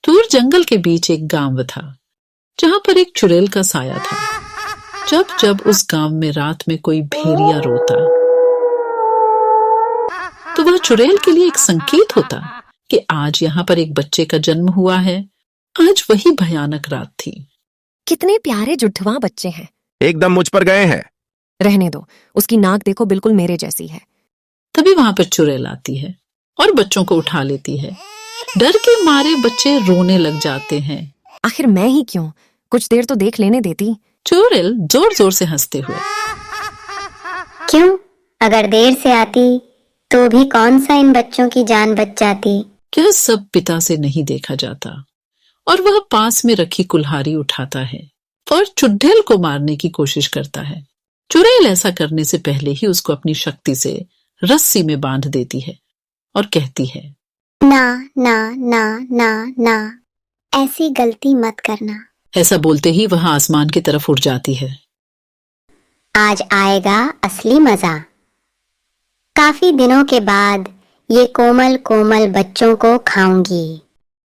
दूर जंगल के बीच एक गांव था जहां पर एक चुड़ैल का साया था। जब जब उस गांव में रात में कोई भेड़िया रोता तो वह चुड़ैल के लिए एक संकेत होता कि आज यहाँ पर एक बच्चे का जन्म हुआ है। आज वही भयानक रात थी। कितने प्यारे जुड़वा बच्चे हैं। एकदम मुझ पर गए हैं। रहने दो, उसकी नाक देखो बिल्कुल मेरे जैसी है। तभी वहां पर चुड़ैल आती है और बच्चों को उठा लेती है। डर के मारे बच्चे रोने लग जाते हैं। आखिर मैं ही क्यों, कुछ देर तो देख लेने देती। चुड़ैल जोर जोर से हंसते हुए, क्यों, अगर देर से आती तो भी कौन सा इन बच्चों की जान बच जाती। यह सब पिता से नहीं देखा जाता और वह पास में रखी कुल्हाड़ी उठाता है और चुड़ैल को मारने की कोशिश करता है। चुड़ैल ऐसा करने से पहले ही उसको अपनी शक्ति से रस्सी में बांध देती है और कहती है, ना ना ना ना ना, ऐसी गलती मत करना। ऐसा बोलते ही वह आसमान की तरफ उड़ जाती है। आज आएगा असली मजा। काफी दिनों के बाद ये कोमल कोमल बच्चों को खाऊंगी।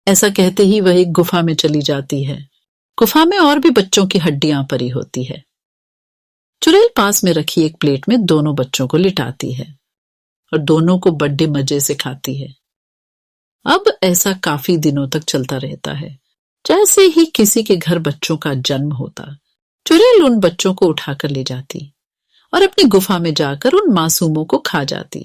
ऐसा कहते ही वह एक गुफा में चली जाती है। गुफा में और भी बच्चों की हड्डियां पड़ी होती है। चुड़ैल पास में रखी एक प्लेट में दोनों बच्चों को लिटाती है और दोनों को बड़े मजे से खाती है। अब ऐसा काफी दिनों तक चलता रहता है। जैसे ही किसी के घर बच्चों का जन्म होता, चुड़ैल उन बच्चों को उठाकर ले जाती और अपनी गुफा में जाकर उन मासूमों को खा जाती।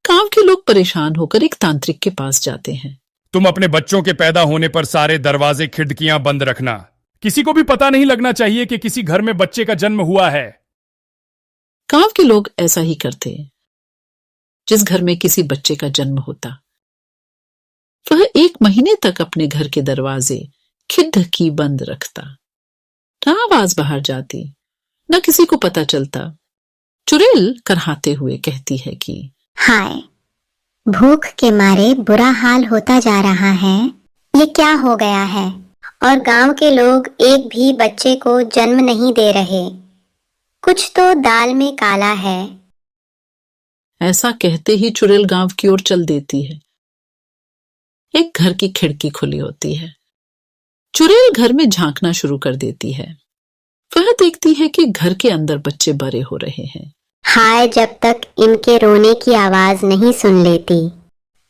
गांव के लोग परेशान होकर एक तांत्रिक के पास जाते हैं। तुम अपने बच्चों के पैदा होने पर सारे दरवाजे खिड़कियां बंद रखना। किसी को भी पता नहीं लगना चाहिए कि किसी घर में बच्चे का जन्म हुआ है। गांव के लोग ऐसा ही करते। जिस घर में किसी बच्चे का जन्म होता, वह 1 महीने तक अपने घर के दरवाजे खिड़की बंद रखता। न आवाज बाहर जाती, न किसी को पता चलता। चुड़ैल करहाते हुए कहती है कि हाय, भूख के मारे बुरा हाल होता जा रहा है। ये क्या हो गया है? और गांव के लोग एक भी बच्चे को जन्म नहीं दे रहे। कुछ तो दाल में काला है। ऐसा कहते ही चुड़ैल गांव की ओर चल देती है। एक घर की खिड़की खुली होती है। चुड़ैल घर में झांकना शुरू कर देती है। वह देखती है कि घर के अंदर बच्चे बड़े हो रहे हैं। हाय, जब तक इनके रोने की आवाज नहीं सुन लेती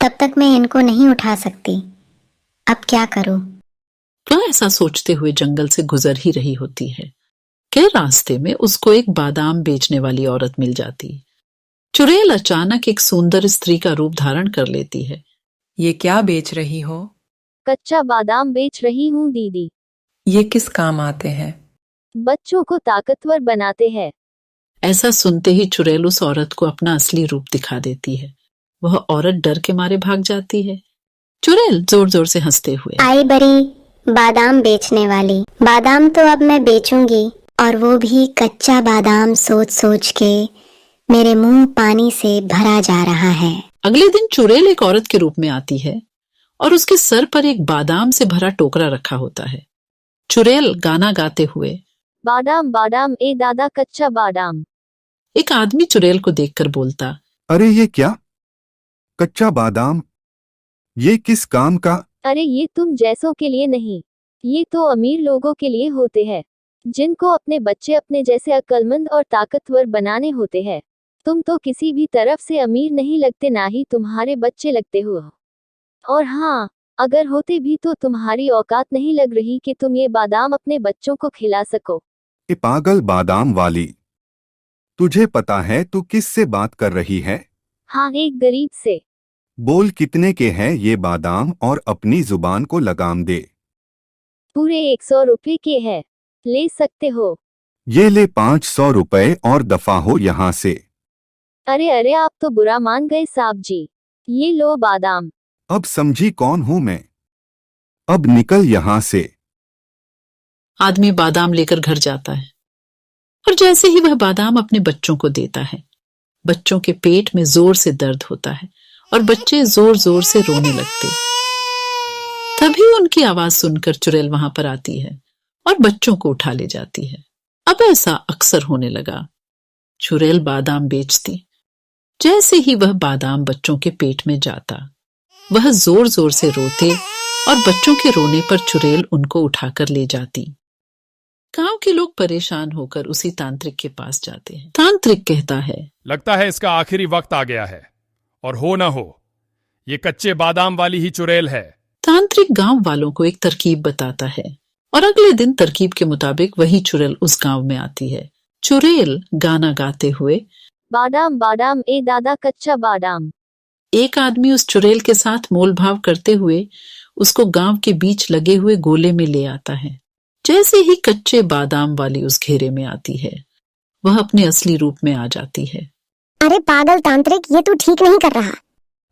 तब तक मैं इनको नहीं उठा सकती। अब क्या करूं? वह ऐसा सोचते हुए जंगल से गुजर ही रही होती है कि रास्ते में उसको एक बादाम बेचने वाली औरत मिल जाती। चुड़ैल अचानक एक सुंदर स्त्री का रूप धारण कर लेती है। ये क्या बेच रही हो? कच्चा बादाम बेच रही हूँ दीदी। ये किस काम आते हैं? बच्चों को ताकतवर बनाते हैं। ऐसा सुनते ही चुड़ैल उस औरत को अपना असली रूप दिखा देती है। वह औरत डर के मारे भाग जाती है। चुड़ैल जोर जोर से हंसते हुए, आई बड़ी बादाम बेचने वाली, बादाम तो अब मैं बेचूंगी, और वो भी कच्चा बादाम। सोच सोच के मेरे मुंह पानी से भरा जा रहा है। अगले दिन चुड़ैल एक औरत के रूप में आती है और उसके सर पर एक बादाम से भरा टोकरा रखा होता है। चुड़ैल गाना गाते हुए, बादाम बादाम ए दादा कच्चा बादाम। एक आदमी चुड़ैल को देखकर बोलता, अरे ये क्या? कच्चा बादाम? ये किस काम का? अरे ये तुम जैसों के लिए नहीं, ये तो अमीर लोगों के लिए होते हैं, जिनको अपने बच्चे अपने जैसे अक्लमंद और ताकतवर बनाने होते हैं। तुम तो किसी भी तरफ से अमीर नहीं लगते, ना ही तुम्हारे बच्चे लगते हो। और हाँ, अगर होते भी तो तुम्हारी औकात नहीं लग रही कि तुम ये बादाम अपने बच्चों को खिला सको। ये पागल बादाम वाली, तुझे पता है तू किस से बात कर रही है? हाँ, एक गरीब से। बोल कितने के हैं ये बादाम और अपनी जुबान को लगाम दे। पूरे 100 रुपए के है, ले सकते हो। ये ले 500 रुपए और दफा हो यहाँ से। अरे अरे, आप तो बुरा मान गए साहब जी। ये लो बादाम। अब समझी कौन हूं मैं? अब निकल यहाँ से। आदमी बादाम लेकर घर जाता है और जैसे ही वह बादाम अपने बच्चों को देता है, बच्चों के पेट में जोर से दर्द होता है और बच्चे जोर जोर से रोने लगते। तभी उनकी आवाज सुनकर चुड़ैल वहां पर आती है और बच्चों को उठा ले जाती है। अब ऐसा अक्सर होने लगा। चुड़ैल बादाम बेचती। जैसे ही वह बादाम बच्चों के पेट में जाता, वह जोर जोर से रोते और बच्चों के रोने पर चुड़ैल उनको उठाकर ले जाती। गांव के लोग परेशान होकर उसी तांत्रिक के पास जाते हैं। तांत्रिक कहता है, लगता है इसका आखिरी वक्त आ गया है, और हो न हो ये कच्चे बादाम वाली ही चुड़ैल है। तांत्रिक गांव वालों को एक तरकीब बताता है और अगले दिन तरकीब के मुताबिक वही चुड़ैल उस गांव में आती है। चुड़ैल गाना गाते हुए, बादाम बादाम ए दादा कच्चा बादाम। एक आदमी उस चुड़ैल के साथ मोल भाव करते हुए उसको गांव के बीच लगे हुए गोले में ले आता है। जैसे ही कच्चे बादाम वाली उस घेरे में आती है, वह अपने असली रूप में आ जाती है। अरे पागल तांत्रिक, ये तू ठीक नहीं कर रहा।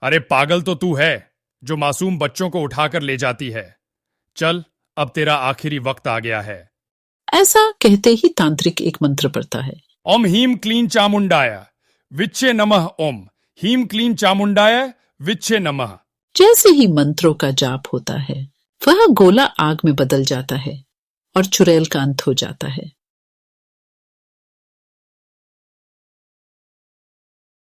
अरे पागल तो तू है जो मासूम बच्चों को उठाकर ले जाती है। चल, अब तेरा आखिरी वक्त आ गया है। ऐसा कहते ही तांत्रिक एक मंत्र पढ़ता है। ओम हीम क्लीन चामुंडाय विच्चे नमः। ओम हीम क्लीन चामुंडाय विच्चे नमः। जैसे ही मंत्रों का जाप होता है, वह गोला आग में बदल जाता है और चुड़ैल का अंत हो जाता है।